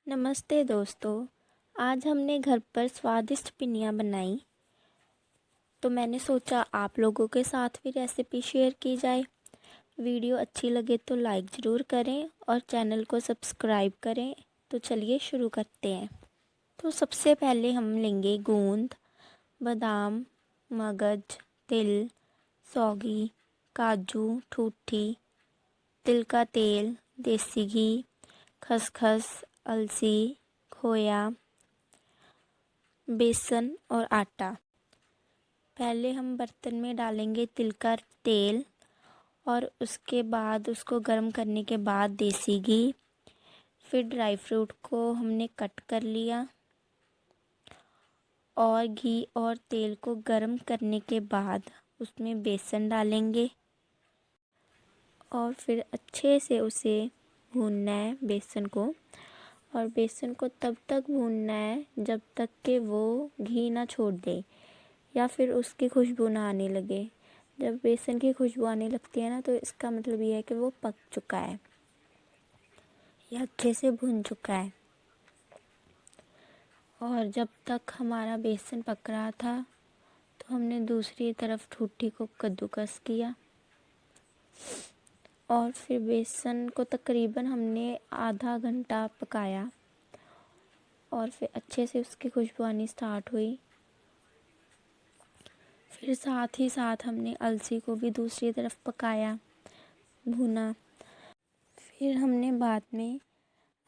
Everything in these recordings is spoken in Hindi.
नमस्ते दोस्तों। आज हमने घर पर स्वादिष्ट पिनिया बनाई, तो मैंने सोचा आप लोगों के साथ भी रेसिपी शेयर की जाए। वीडियो अच्छी लगे तो लाइक ज़रूर करें और चैनल को सब्सक्राइब करें। तो चलिए शुरू करते हैं। तो सबसे पहले हम लेंगे गोंद, बादाम, मगज, तिल, सौगी, काजू, ठूठी, तिल का तेल, देसी घी, खसखस, अलसी, खोया, बेसन और आटा। पहले हम बर्तन में डालेंगे तिल का तेल और उसके बाद उसको गर्म करने के बाद देसी घी। फिर ड्राई फ्रूट को हमने कट कर लिया और घी और तेल को गर्म करने के बाद उसमें बेसन डालेंगे और फिर अच्छे से उसे भूनना है बेसन को। और बेसन को तब तक भूनना है जब तक कि वो घी ना छोड़ दे या फिर उसकी खुशबू ना आने लगे। जब बेसन की खुशबू आने लगती है ना, तो इसका मतलब ये है कि वो पक चुका है या अच्छे से भुन चुका है। और जब तक हमारा बेसन पक रहा था तो हमने दूसरी तरफ ठूठी को कद्दूकस किया और फिर बेसन को तकरीबन हमने आधा घंटा पकाया और फिर अच्छे से उसकी खुशबू आनी स्टार्ट हुई। फिर साथ ही साथ हमने अलसी को भी दूसरी तरफ पकाया, भुना। फिर हमने बाद में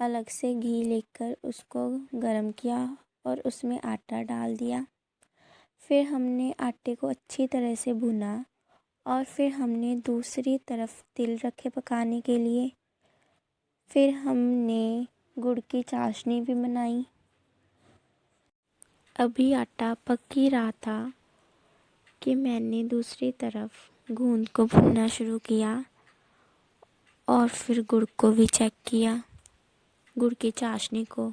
अलग से घी लेकर उसको गरम किया और उसमें आटा डाल दिया। फिर हमने आटे को अच्छी तरह से भुना और फिर हमने दूसरी तरफ तिल रखे पकाने के लिए। फिर हमने गुड़ की चाशनी भी बनाई। अभी आटा पक ही रहा था कि मैंने दूसरी तरफ गूंद को भुनना शुरू किया और फिर गुड़ को भी चेक किया, गुड़ की चाशनी को।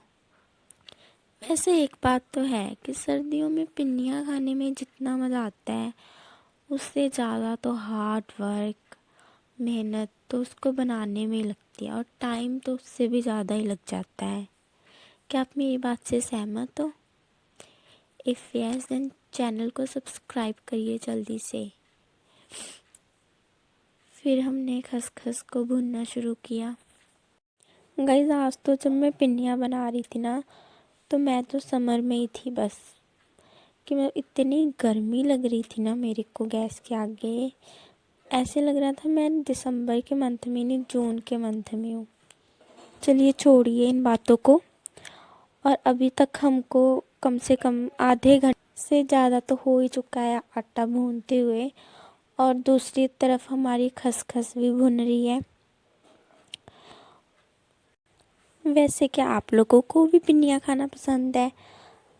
वैसे एक बात तो है कि सर्दियों में पिन्नियाँ खाने में जितना मज़ा आता है उससे ज़्यादा तो हार्ड वर्क, मेहनत तो उसको बनाने में ही लगती है और टाइम तो उससे भी ज़्यादा ही लग जाता है। क्या आप मेरी बात से सहमत हो? इफ़ यस देन चैनल को सब्सक्राइब करिए जल्दी से। फिर हमने खसखस को भूनना शुरू किया। गाइस, आज तो जब मैं पिन्नियाँ बना रही थी ना, तो मैं तो समर में ही थी बस, कि मैं इतनी गर्मी लग रही थी ना मेरे को गैस के आगे। ऐसे लग रहा था मैं दिसंबर के मंथ में नहीं, जून के मंथ में हूँ। चलिए छोड़िए इन बातों को। और अभी तक हमको कम से कम आधे घंटे से ज़्यादा तो हो ही चुका है आटा भूनते हुए और दूसरी तरफ हमारी खसखस भी भुन रही है। वैसे क्या आप लोगों को भी पिन्नियाँ खाना पसंद है?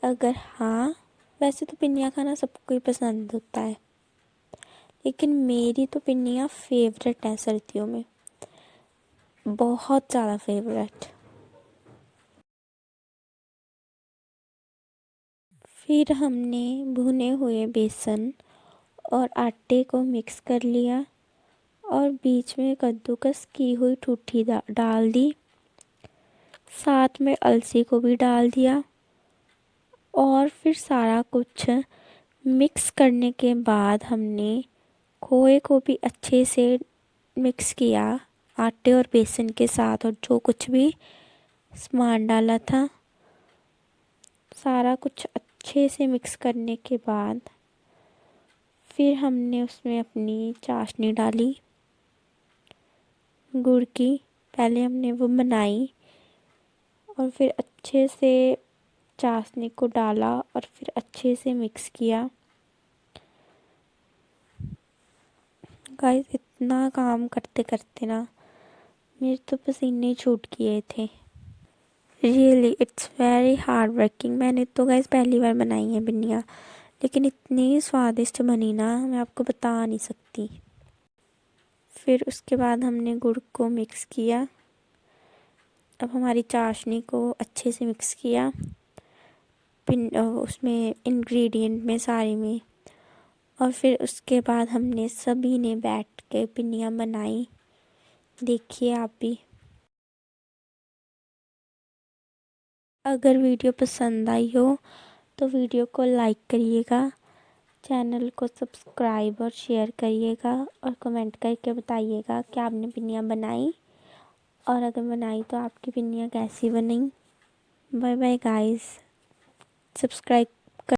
अगर हाँ, वैसे तो पिन्नियाँ खाना सबको ही पसंद होता है, लेकिन मेरी तो पिन्नियाँ फेवरेट है सर्दियों में, बहुत ज़्यादा फेवरेट। फिर हमने भुने हुए बेसन और आटे को मिक्स कर लिया और बीच में कद्दूकस की हुई ठूठी डाल दी। साथ में अलसी को भी डाल दिया और फिर सारा कुछ मिक्स करने के बाद हमने खोए को भी अच्छे से मिक्स किया आटे और बेसन के साथ, और जो कुछ भी सामान डाला था सारा कुछ अच्छे से मिक्स करने के बाद फिर हमने उसमें अपनी चाशनी डाली गुड़ की। पहले हमने वो बनाई और फिर अच्छे से चाशनी को डाला और फिर अच्छे से मिक्स किया। गाइस, इतना काम करते करते ना मेरे तो पसीने छूट गए थे। Really it's very hard working. मैंने तो गाइस पहली बार बनाई है पिन्नियाँ, लेकिन इतनी स्वादिष्ट बनी ना, मैं आपको बता नहीं सकती। फिर उसके बाद हमने गुड़ को मिक्स किया। अब हमारी चाशनी को अच्छे से मिक्स किया उसमें इंग्रेडिएंट में सारे में, और फिर उसके बाद हमने सभी ने बैठ के पिन्नियाँ बनाई। देखिए आप भी। अगर वीडियो पसंद आई हो तो वीडियो को लाइक करिएगा, चैनल को सब्सक्राइब और शेयर करिएगा और कमेंट करके बताइएगा कि आपने पिन्नियाँ बनाई, और अगर बनाई तो आपकी पिन्नियाँ कैसी बनी। Bye bye guys, subscribe